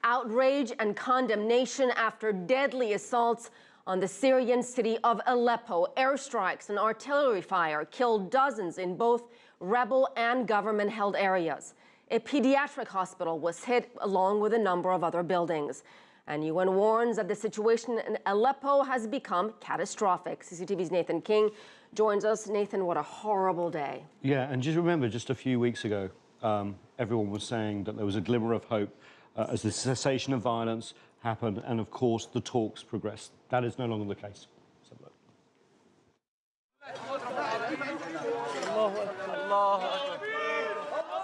Outrage and condemnation after deadly assaults on the Syrian city of Aleppo. Airstrikes and artillery fire killed dozens in both rebel and government-held areas. A pediatric hospital was hit along with a number of other buildings. And UN warns that the situation in Aleppo has become catastrophic. CCTV's Nathan King joins us. Nathan, what a horrible day. Yeah, and just remember, just a few weeks ago, everyone was saying that there was a glimmer of hope as the cessation of violence happened, and of course the talks progressed. That is no longer the case.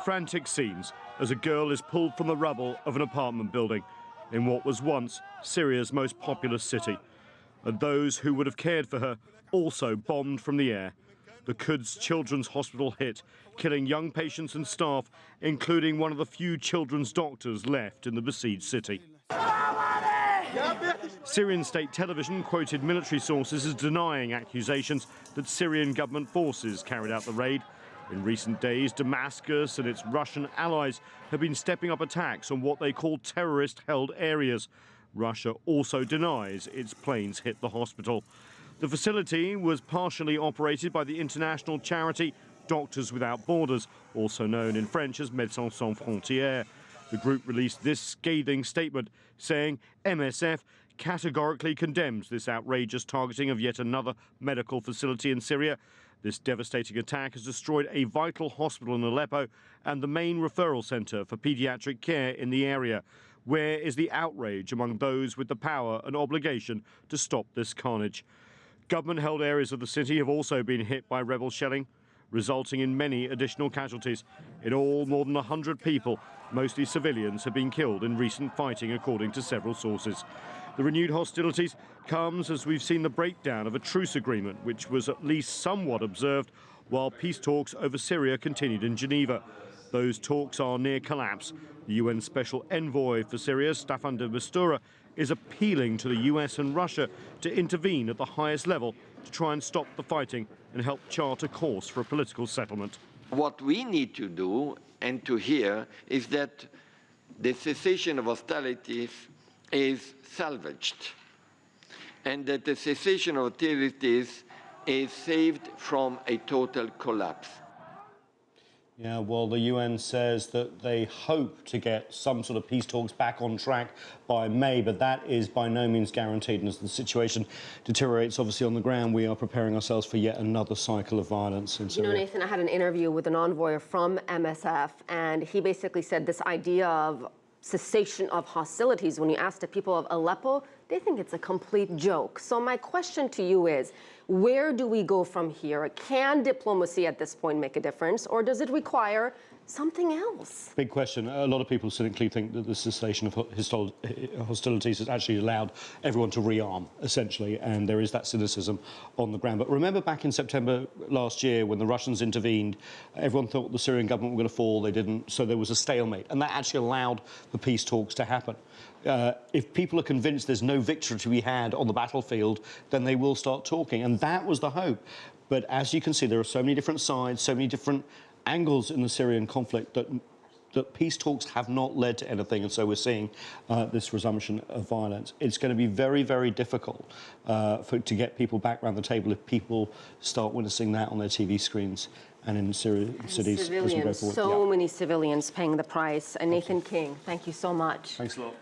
Frantic scenes as a girl is pulled from the rubble of an apartment building in what was once Syria's most populous city. And those who would have cared for her also bombed from the air. The Quds Children's Hospital hit, killing young patients and staff, including one of the few children's doctors left in the besieged city. Syrian state television quoted military sources as denying accusations that Syrian government forces carried out the raid. In recent days, Damascus and its Russian allies have been stepping up attacks on what they call terrorist-held areas. Russia also denies its planes hit the hospital. The facility was partially operated by the international charity Doctors Without Borders, also known in French as Médecins Sans Frontières. The group released this scathing statement saying MSF categorically condemns this outrageous targeting of yet another medical facility in Syria. This devastating attack has destroyed a vital hospital in Aleppo and the main referral centre for paediatric care in the area. Where is the outrage among those with the power and obligation to stop this carnage? Government-held areas of the city have also been hit by rebel shelling, resulting in many additional casualties. In all, more than 100 people, mostly civilians, have been killed in recent fighting, according to several sources. The renewed hostilities comes as we've seen the breakdown of a truce agreement, which was at least somewhat observed while peace talks over Syria continued in Geneva. Those talks are near collapse. The UN Special Envoy for Syria, Staffan de Mistura, is appealing to the US and Russia to intervene at the highest level to try and stop the fighting and help chart a course for a political settlement. What we need to do and to hear is that the cessation of hostilities is salvaged and that the cessation of hostilities is saved from a total collapse. Yeah, well, the UN says that they hope to get some sort of peace talks back on track by May, but that is by no means guaranteed. And as the situation deteriorates, obviously, on the ground, we are preparing ourselves for yet another cycle of violence in Syria. You know, Nathan, I had an interview with an envoy from MSF, and he basically said this idea of cessation of hostilities, when you ask the people of Aleppo, they think it's a complete joke. So my question to you is, where do we go from here? Can diplomacy at this point make a difference, or does it require something else? Big question. A lot of people cynically think that the cessation of hostilities has actually allowed everyone to rearm, essentially, and there is that cynicism on the ground. But remember back in September last year when the Russians intervened, everyone thought the Syrian government were going to fall. They didn't, so there was a stalemate, and that actually allowed the peace talks to happen. If people are convinced there's no victory to be had on the battlefield, then they will start talking, and that was the hope. But as you can see, there are so many different sides, so many different angles in the Syrian conflict that peace talks have not led to anything, and so we're seeing this resumption of violence. It's going to be very, very difficult to get people back around the table if people start witnessing that on their TV screens and in Syrian cities as we go forward. So many civilians paying the price. And Nathan King, thank you so much. Thanks a lot.